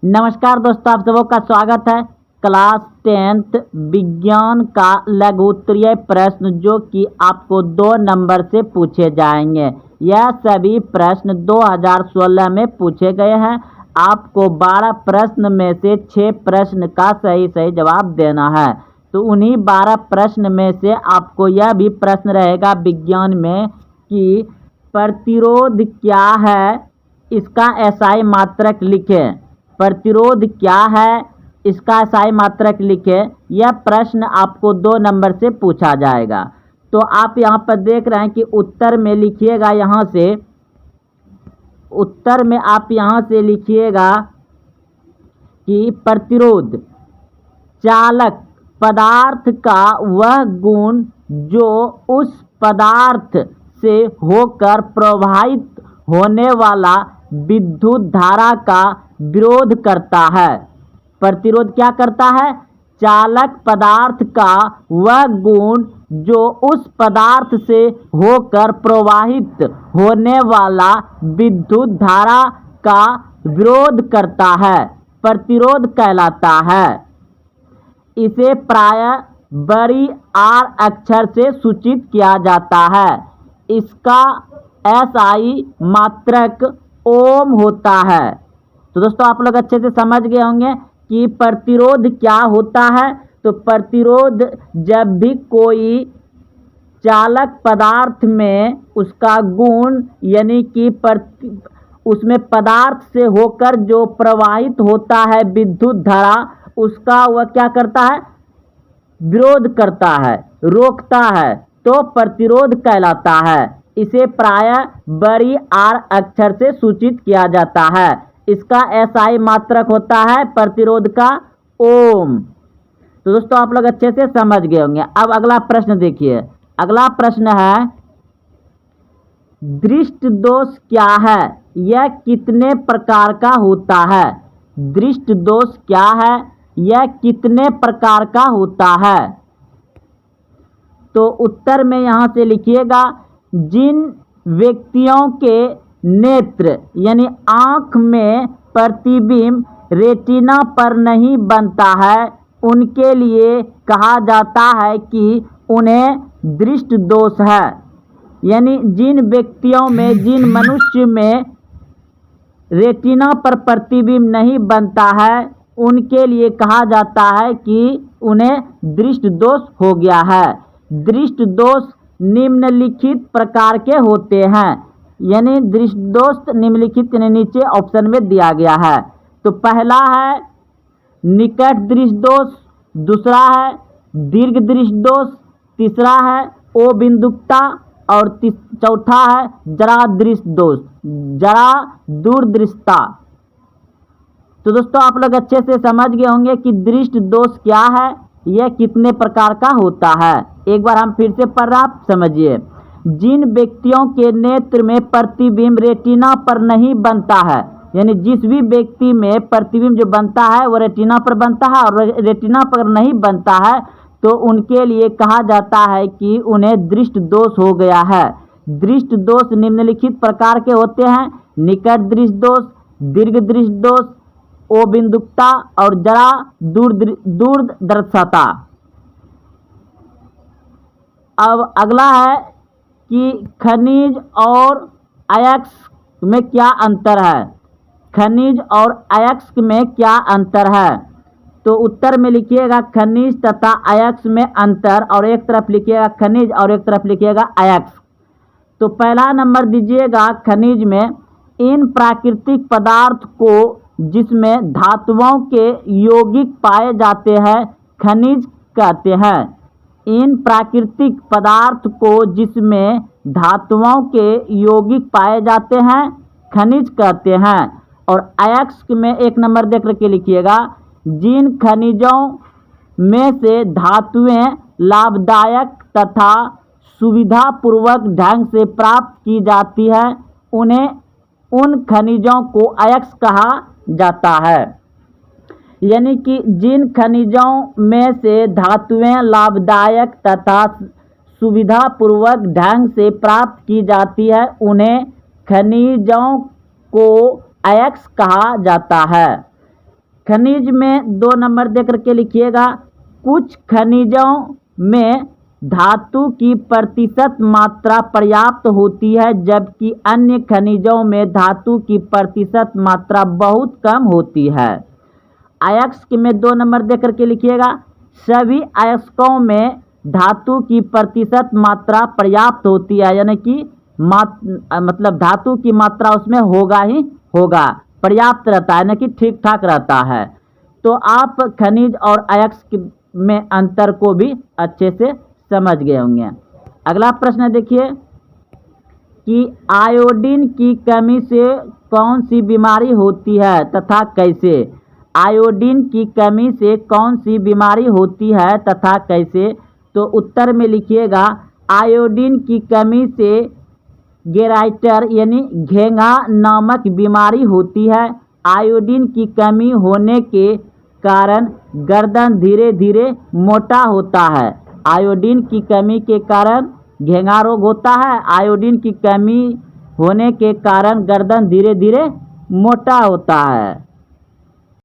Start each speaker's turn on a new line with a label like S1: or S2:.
S1: नमस्कार दोस्तों, आप सबों का स्वागत है। क्लास 10th विज्ञान का लघुत्तरीय प्रश्न जो कि आपको 2 नंबर से पूछे जाएंगे। यह सभी प्रश्न 2016 में पूछे गए हैं। आपको 12 प्रश्न में से 6 प्रश्न का सही जवाब देना है। तो उन्हीं 12 प्रश्न में से आपको यह भी प्रश्न रहेगा विज्ञान में कि प्रतिरोध क्या है, इसका एसआई मात्रक लिखें। प्रतिरोध क्या है, इसका एसआई मात्रक लिखें। यह प्रश्न आपको 2 नंबर से पूछा जाएगा। तो आप यहाँ पर देख रहे हैं कि उत्तर में लिखिएगा, यहाँ से उत्तर में आप यहाँ से लिखिएगा कि प्रतिरोध चालक पदार्थ का वह गुण जो उस पदार्थ से होकर प्रवाहित होने वाला विद्युत धारा का विरोध करता है। प्रतिरोध क्या करता है? चालक पदार्थ का वह गुण जो उस पदार्थ से होकर प्रवाहित होने वाला विद्युत धारा का विरोध करता है, प्रतिरोध कहलाता है। इसे प्रायः बड़ी आर अक्षर से सूचित किया जाता है। इसका एसआई मात्रक ओम होता है। तो दोस्तों आप लोग अच्छे से समझ गए होंगे कि प्रतिरोध क्या होता है। तो प्रतिरोध जब भी कोई चालक पदार्थ में उसका गुण यानी कि उसमें पदार्थ से होकर जो प्रवाहित होता है विद्युत धारा, उसका वह क्या करता है? विरोध करता है, रोकता है, तो प्रतिरोध कहलाता है। इसे प्रायः बड़ी आर अक्षर से सूचित किया जाता है। इसका एसआई मात्रक होता है प्रतिरोध का ओम। तो दोस्तों आप लोग अच्छे से समझ गए होंगे। अब अगला प्रश्न देखिए। अगला प्रश्न है, दृष्ट दोष क्या है, यह कितने प्रकार का होता है? दृष्ट दोष क्या है, यह कितने प्रकार का होता है? तो उत्तर में यहाँ से लिखिएगा, जिन व्यक्तियों के नेत्र यानी आँख में प्रतिबिंब रेटिना पर नहीं बनता है, उनके लिए कहा जाता है कि उन्हें दृष्ट दोष है। यानी जिन व्यक्तियों में, जिन मनुष्य में रेटिना पर प्रतिबिंब नहीं बनता है, उनके लिए कहा जाता है कि उन्हें दृष्ट दोष हो गया है। दृष्ट दोष निम्नलिखित प्रकार के होते हैं। यानी दृष्ट दोष निम्नलिखित के नीचे ऑप्शन में दिया गया है। तो पहला है निकट दृष्ट दोष, दूसरा है दीर्घ दृष्ट दोष, तीसरा है ओ बिंदुकता और चौथा है जरा दृष्ट दोष, जरा दूरदृष्टता। तो दोस्तों आप लोग अच्छे से समझ गए होंगे कि दृष्ट दोष क्या है, यह कितने प्रकार का होता है। एक बार हम फिर से पढ़ रहे, आप समझिए। जिन व्यक्तियों के नेत्र में प्रतिबिंब रेटिना पर नहीं बनता है, यानी जिस भी व्यक्ति में प्रतिबिंब जो बनता है वो रेटिना पर बनता है और रेटिना पर नहीं बनता है, तो उनके लिए कहा जाता है कि उन्हें दृष्ट दोष हो गया है। दृष्ट दोष निम्नलिखित प्रकार के होते हैं, निकट दृष्ट दोष, दीर्घ दृष्ट दोष, ओ बिंदुकता और जरा दूरदर्शिता। अब अगला है कि खनिज और अयस्क में क्या अंतर है? खनिज और अयस्क में क्या अंतर है? तो उत्तर में लिखिएगा खनिज तथा अयस्क में अंतर, और एक तरफ लिखिएगा खनिज और एक तरफ लिखिएगा अयस्क। तो पहला नंबर दीजिएगा खनिज में, इन प्राकृतिक पदार्थ को जिसमें धातुओं के यौगिक पाए जाते हैं खनिज कहते हैं। इन प्राकृतिक पदार्थ को जिसमें धातुओं के यौगिक पाए जाते हैं खनिज कहते हैं। और अयस्क में एक नंबर देख करके लिखिएगा, जिन खनिजों में से धातुएं लाभदायक तथा सुविधापूर्वक ढंग से प्राप्त की जाती है, उन्हें उन खनिजों को अयस्क कहा जाता है। यानी कि जिन खनिजों में से धातुएं लाभदायक तथा सुविधापूर्वक ढंग से प्राप्त की जाती है, उन्हें खनिजों को अयस्क कहा जाता है। खनिज में 2 नंबर दे करके लिखिएगा। कुछ खनिजों में धातु की प्रतिशत मात्रा पर्याप्त होती है, जबकि अन्य खनिजों में धातु की प्रतिशत मात्रा बहुत कम होती है। अयस्क में 2 नंबर दे करके लिखिएगा। सभी अयस्कों में धातु की प्रतिशत मात्रा पर्याप्त होती है, यानी कि मतलब धातु की मात्रा उसमें होगा ही होगा, पर्याप्त रहता है, यानी कि ठीक ठाक रहता है। तो आप खनिज और अयस्क में अंतर को भी अच्छे से समझ गए होंगे। अगला प्रश्न देखिए कि आयोडीन की कमी से कौन सी बीमारी होती है तथा कैसे। आयोडीन की कमी से कौन सी बीमारी होती है तथा कैसे। तो उत्तर में लिखिएगा, आयोडीन की कमी से गेराइटर यानी घेंगा नामक बीमारी होती है। आयोडीन की कमी होने के कारण गर्दन धीरे धीरे मोटा होता है। आयोडीन की कमी के कारण घेंगा रोग होता है। आयोडीन की कमी होने के कारण गर्दन धीरे धीरे मोटा होता है।